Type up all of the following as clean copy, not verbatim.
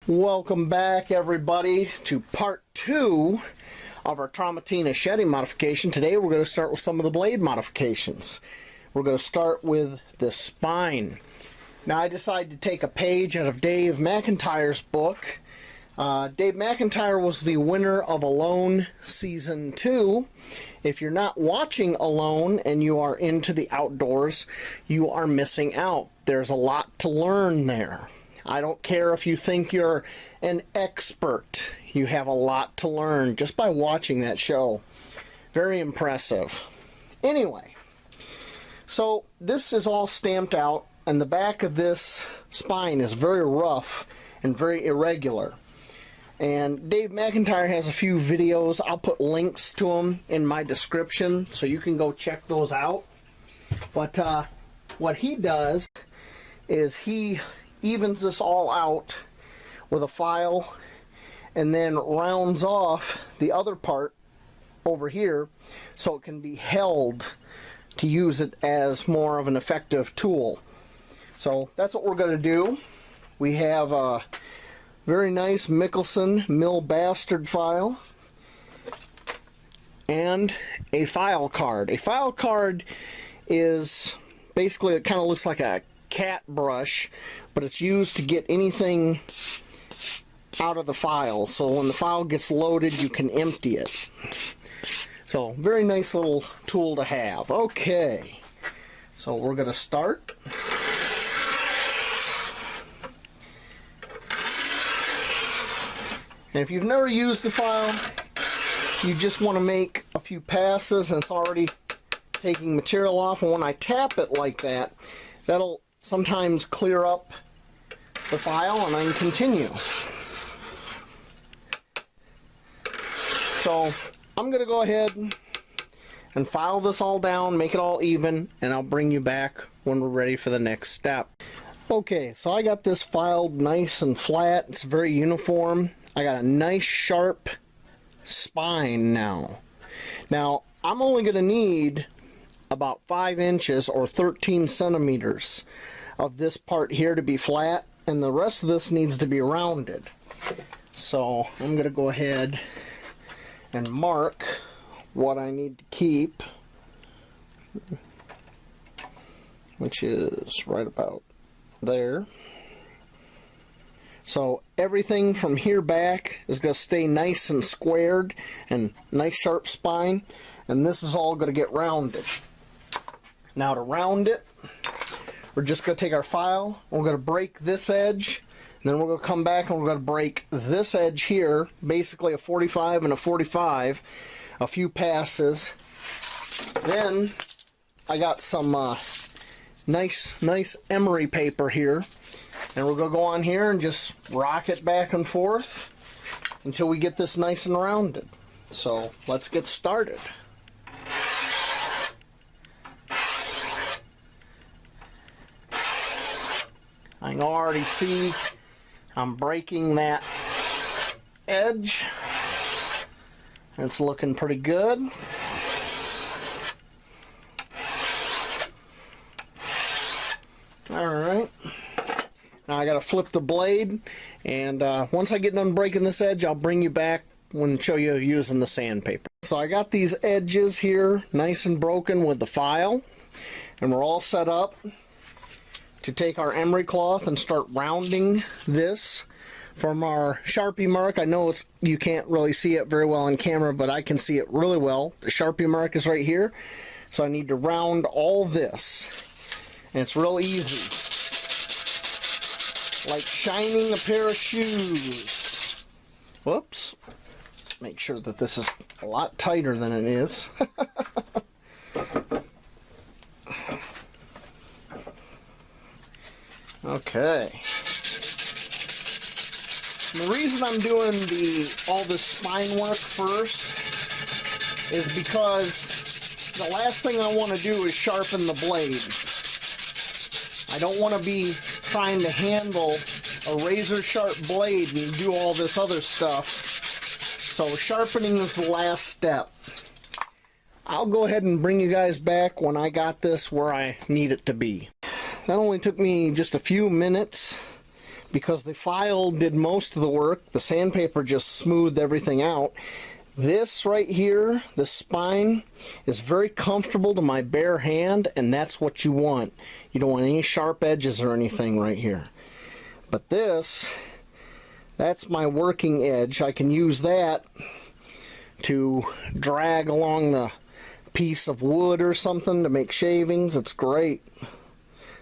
Welcome back, everybody, to part 2 of our Tramontina shedding modification. Today we're going to start with some of the blade modifications. We're going to start with the spine. Now I decided to take a page out of Dave McIntyre's book. Dave McIntyre was the winner of Alone Season 2. If you're not watching Alone and you are into the outdoors, you are missing out. There's a lot to learn there. I don't care if you think you're an expert. You have a lot to learn just by watching that show. Very impressive. Anyway, so this is all stamped out, and the back of this spine is very rough and very irregular. And Dave McIntyre has a few videos. I'll put links to them in my description so you can go check those out. But what he does is he evens this all out with a file and then rounds off the other part over here so it can be held to use it as more of an effective tool. So that's what we're going to do. We have a very nice Mickelson Mill Bastard file and a file card. A file card is basically, it kind of looks like a cat brush, but it's used to get anything out of the file. So when the file gets loaded, you can empty it. So very nice little tool to have. Okay, so we're going to start. And if you've never used the file, you just want to make a few passes and it's already taking material off. And when I tap it like that, that'll sometimes clear up the file and I can continue. So I'm going to go ahead and file this all down, make it all even, and I'll bring you back when we're ready for the next step. Okay, so I got this filed nice and flat. It's very uniform. I got a nice sharp spine now. Now I'm only going to need about 5 inches or 13 centimeters of this part here to be flat, and the rest of this needs to be rounded. So I'm going to go ahead and mark what I need to keep, which is right about there. So everything from here back is going to stay nice and squared and nice sharp spine, and this is all going to get rounded. Now to round it, we're just going to take our file, and we're going to break this edge, and then we're going to come back and we're going to break this edge here, basically a 45 and a 45, a few passes. Then I got some nice emery paper here, and we're going to go on here and just rock it back and forth until we get this nice and rounded. So let's get started. I can already see I'm breaking that edge. It's looking pretty good. Alright. Now I got to flip the blade, and once I get done breaking this edge, I'll bring you back and show you using the sandpaper. So I got these edges here nice and broken with the file, and we're all set up to take our emery cloth and start rounding this from our Sharpie mark. I know you can't really see it very well on camera, but I can see it really well. The Sharpie mark is right here, so I need to round all this, and it's real easy, like shining a pair of shoes. Whoops, make sure that this is a lot tighter than it is. Okay. The reason I'm doing all this spine work first is because the last thing I want to do is sharpen the blade. I don't want to be trying to handle a razor sharp blade and do all this other stuff. So sharpening is the last step. I'll go ahead and bring you guys back when I got this where I need it to be. That only took me just a few minutes, because the file did most of the work. The sandpaper just smoothed everything out. This right here, the spine, is very comfortable to my bare hand, and that's what you want. You don't want any sharp edges or anything right here. But this, that's my working edge. I can use that to drag along the piece of wood or something to make shavings. It's great.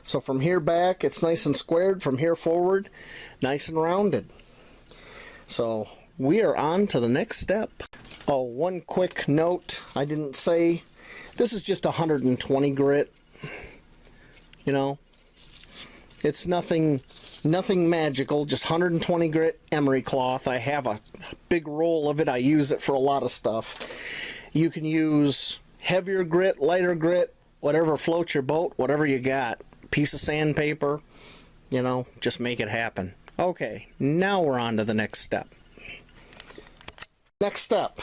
So from here back, it's nice and squared. From here forward, nice and rounded. So we are on to the next step. Oh, one quick note I didn't say. This is just 120 grit. You know, it's nothing magical, just 120 grit emery cloth. I have a big roll of it. I use it for a lot of stuff. You can use heavier grit, lighter grit, whatever floats your boat, whatever you got. Piece of sandpaper, you know, just make it happen. Okay, now we're on to the next step. Next step,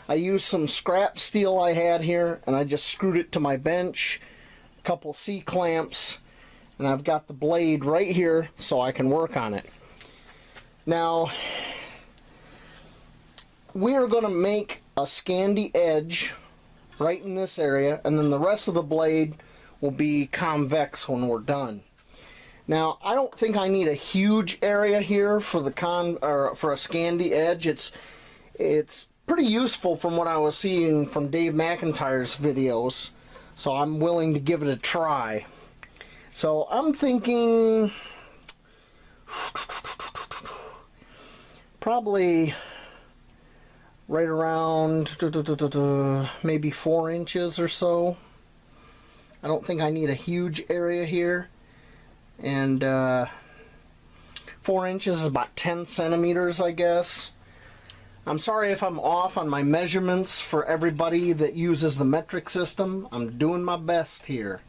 I used some scrap steel I had here, and I just screwed it to my bench, a couple C-clamps, and I've got the blade right here so I can work on it. Now, we are going to make a Scandi Edge right in this area, and then the rest of the blade will be convex when we're done. Now, I don't think I need a huge area here for the for a Scandi Edge. It's pretty useful from what I was seeing from Dave McIntyre's videos, so I'm willing to give it a try. So I'm thinking probably right around maybe 4 inches or so. I don't think I need a huge area here. And 4 inches is about 10 centimeters, I guess. I'm sorry if I'm off on my measurements for everybody that uses the metric system. I'm doing my best here.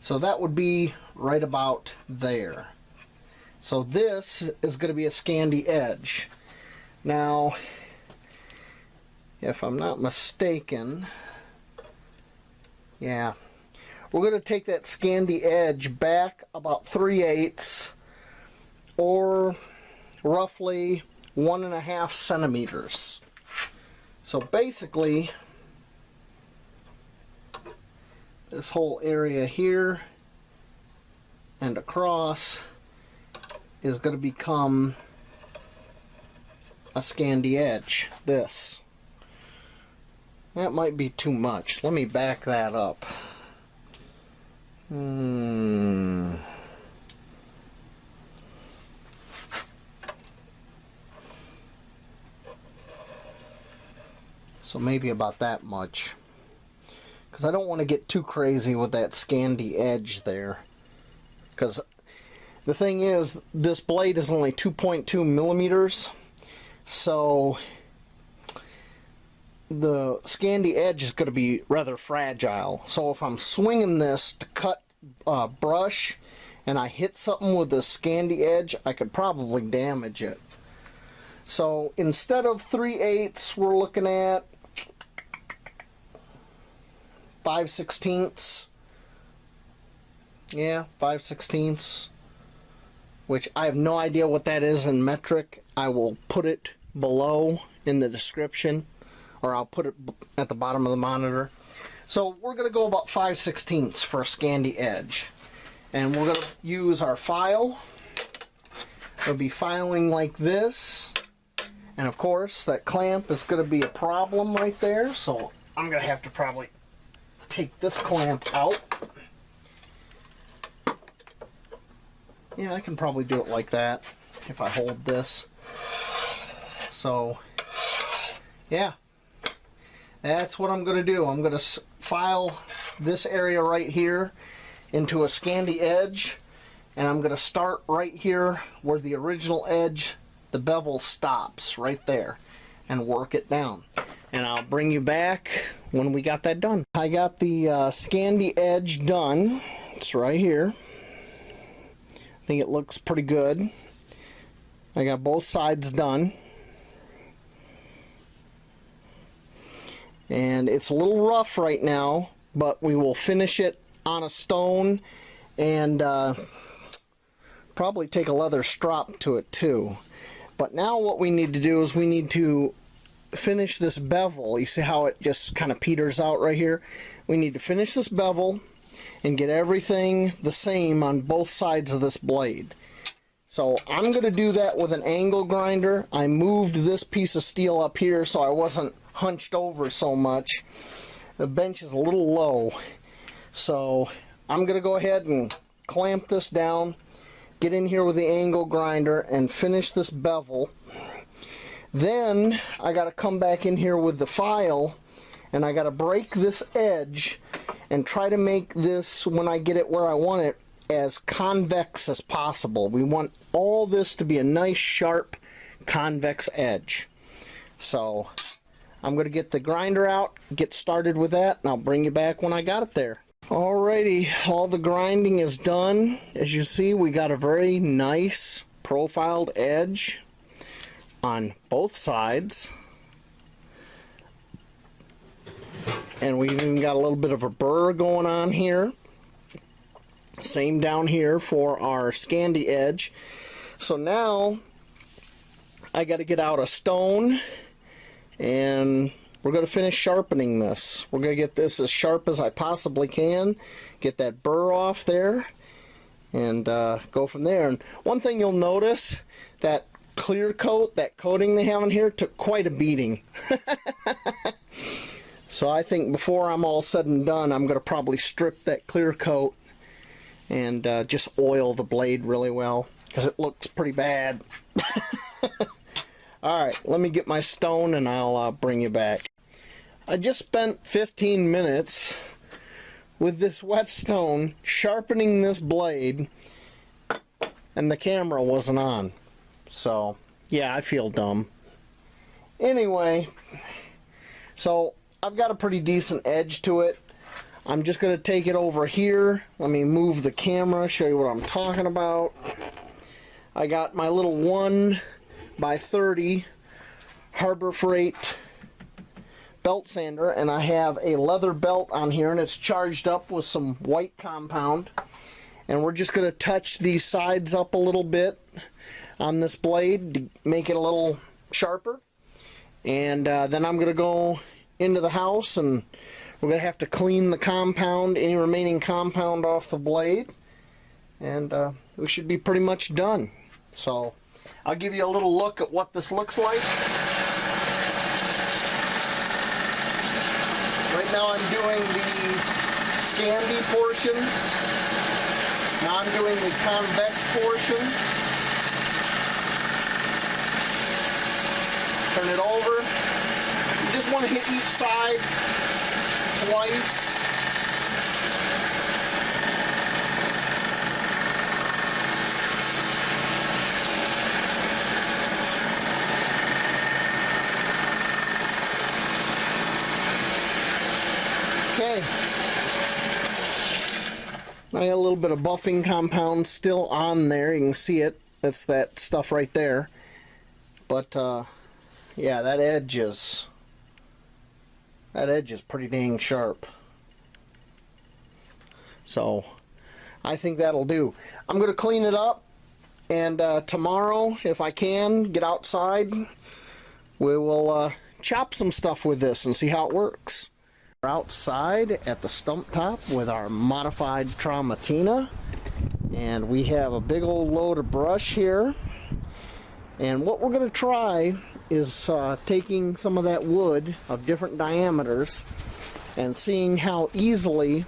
So that would be right about there. So this is going to be a Scandi Edge. Now, if I'm not mistaken, yeah, we're going to take that Scandi Edge back about 3/8 or roughly 1.5 centimeters. So basically, this whole area here and across is going to become a Scandi Edge. This. That might be too much. Let me back that up. So maybe about that much, because I don't want to get too crazy with that Scandi Edge there, because the thing is, this blade is only 2.2 millimeters, so the Scandi Edge is going to be rather fragile. So if I'm swinging this to cut brush and I hit something with the Scandi Edge, I could probably damage it. So instead of 3/8, we're looking at 5/16. Yeah, 5/16, which I have no idea what that is in metric. I will put it below in the description, or I'll put it at the bottom of the monitor. So we're going to go about 5/16 for a Scandi Edge. And we're going to use our file. We'll be filing like this. And of course, that clamp is going to be a problem right there. So I'm going to have to probably take this clamp out. Yeah, I can probably do it like that if I hold this. So, yeah. That's what I'm going to do. I'm going to file this area right here into a Scandi Edge, and I'm going to start right here where the original edge, the bevel stops, right there, and work it down. And I'll bring you back when we got that done. I got the Scandi Edge done. It's right here. I think it looks pretty good. I got both sides done. And it's a little rough right now, but we will finish it on a stone and Probably take a leather strop to it too. But now what we need to do is we need to finish this bevel. You see how it just kind of peters out right here? We need to finish this bevel and get everything the same on both sides of this blade. So I'm going to do that with an angle grinder. I moved this piece of steel up here so I wasn't hunched over so much. The bench is a little low. So I'm going to go ahead and clamp this down, get in here with the angle grinder and finish this bevel. Then I got to come back in here with the file and I got to break this edge and try to make this, when I get it where I want it, as convex as possible. We want all this to be a nice sharp convex edge. So I'm going to get the grinder out, get started with that, and I'll bring you back when I got it there. Alrighty, all the grinding is done. As you see, we got a very nice profiled edge on both sides. And we've even got a little bit of a burr going on here. Same down here for our Scandi Edge. So now I got to get out a stone and we're going to finish sharpening this. We're going to get this as sharp as I possibly can, get that burr off there, and go from there. And one thing you'll notice, that clear coat, that coating they have in here, took quite a beating. So I think before I'm all said and done, I'm going to probably strip that clear coat and just oil the blade really well, because it looks pretty bad. Alright, let me get my stone and I'll bring you back. I just spent 15 minutes with this whetstone sharpening this blade and the camera wasn't on. So, yeah, I feel dumb. Anyway, so I've got a pretty decent edge to it. I'm just going to take it over here. Let me move the camera, show you what I'm talking about. I got my little 1x30 Harbor Freight belt sander, and I have a leather belt on here, and it's charged up with some white compound. And we're just going to touch these sides up a little bit on this blade to make it a little sharper. And then I'm going to go into the house and we're going to have to clean the compound, any remaining compound off the blade, and we should be pretty much done. So I'll give you a little look at what this looks like. Right now I'm doing the Scandi portion. Now I'm doing the convex portion. Turn it over. You just want to hit each side twice. Okay. I got a little bit of buffing compound still on there. You can see it. That's that stuff right there. But yeah, that edge is pretty dang sharp. So I think that'll do. I'm going to clean it up, and tomorrow, if I can, get outside. We will chop some stuff with this and see how it works. We're outside at the stump top with our modified Tramontina, and we have a big old load of brush here. And what we're going to try is taking some of that wood of different diameters and seeing how easily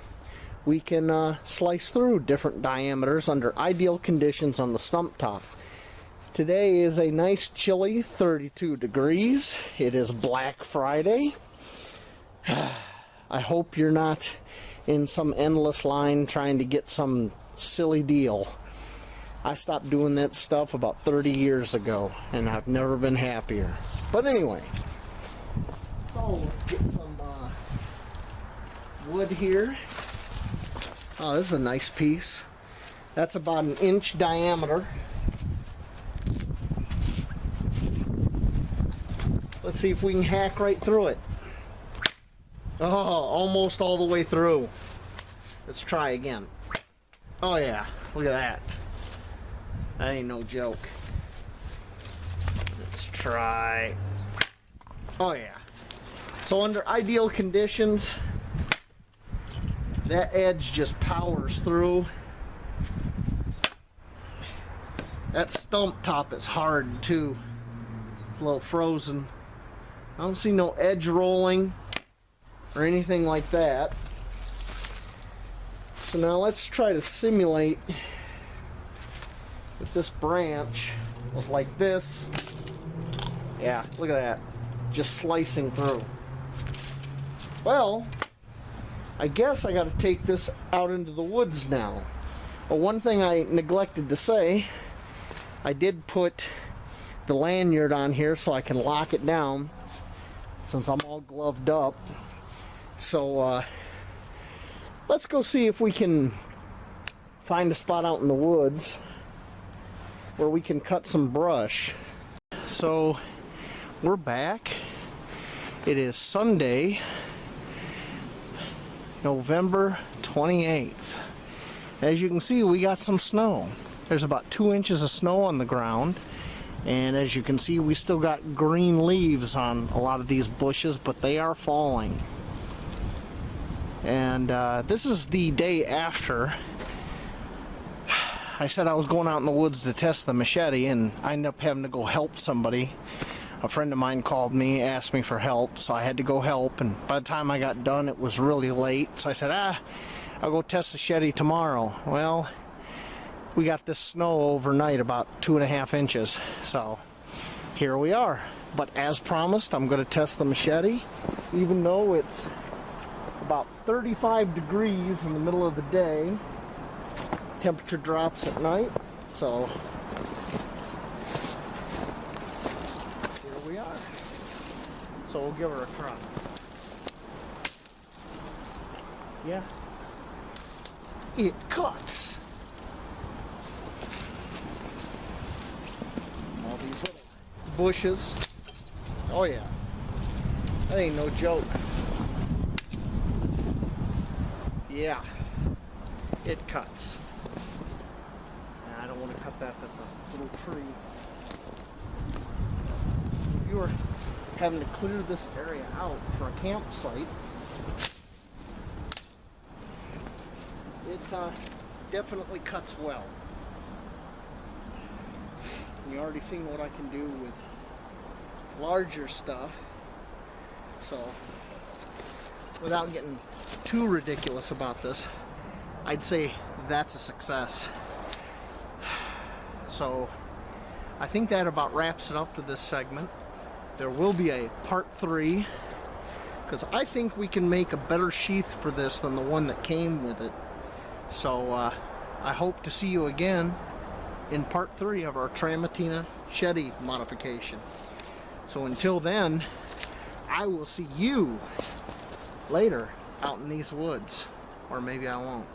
we can slice through different diameters under ideal conditions on the stump top. Today is a nice chilly 32 degrees. It is Black Friday. I hope you're not in some endless line trying to get some silly deal. I stopped doing that stuff about 30 years ago, and I've never been happier. But anyway, so let's get some wood here. Oh, this is a nice piece. That's about 1 inch diameter. Let's see if we can hack right through it. Oh, almost all the way through. Let's try again. Oh yeah, look at that. That ain't no joke. Let's try. Oh yeah. So under ideal conditions, that edge just powers through. That stump top is hard too. It's a little frozen. I don't see no edge rolling or anything like that. So now let's try to simulate if this branch was like this. Yeah, look at that. Just slicing through. Well, I guess I got to take this out into the woods now. Well, one thing I neglected to say, I did put the lanyard on here so I can lock it down since I'm all gloved up. So let's go see if we can find a spot out in the woods where we can cut some brush. So we're back. It is Sunday, November 28th. As you can see, we got some snow. There's about 2 inches of snow on the ground, and as you can see, we still got green leaves on a lot of these bushes, but they are falling. And this is the day after I said I was going out in the woods to test the machete, and I ended up having to go help somebody. A friend of mine called me, asked me for help, so I had to go help, and by the time I got done it was really late, so I said, I'll go test the machete tomorrow. Well, we got this snow overnight, about 2.5 inches, so here we are. But as promised, I'm going to test the machete, even though it's about 35 degrees in the middle of the day. Temperature drops at night, so here we are. So we'll give her a try. Yeah, it cuts. All these little bushes. Oh yeah, that ain't no joke. Yeah, it cuts. I don't want to cut that, that's a little tree. If you were having to clear this area out for a campsite, it definitely cuts well. You already seen what I can do with larger stuff, so without getting too ridiculous about this, I'd say that's a success. So I think that about wraps it up for this segment. There will be a part 3, because I think we can make a better sheath for this than the one that came with it. So I hope to see you again in part 3 of our Tramontina machete modification. So until then, I will see you later out in these woods, or maybe I won't.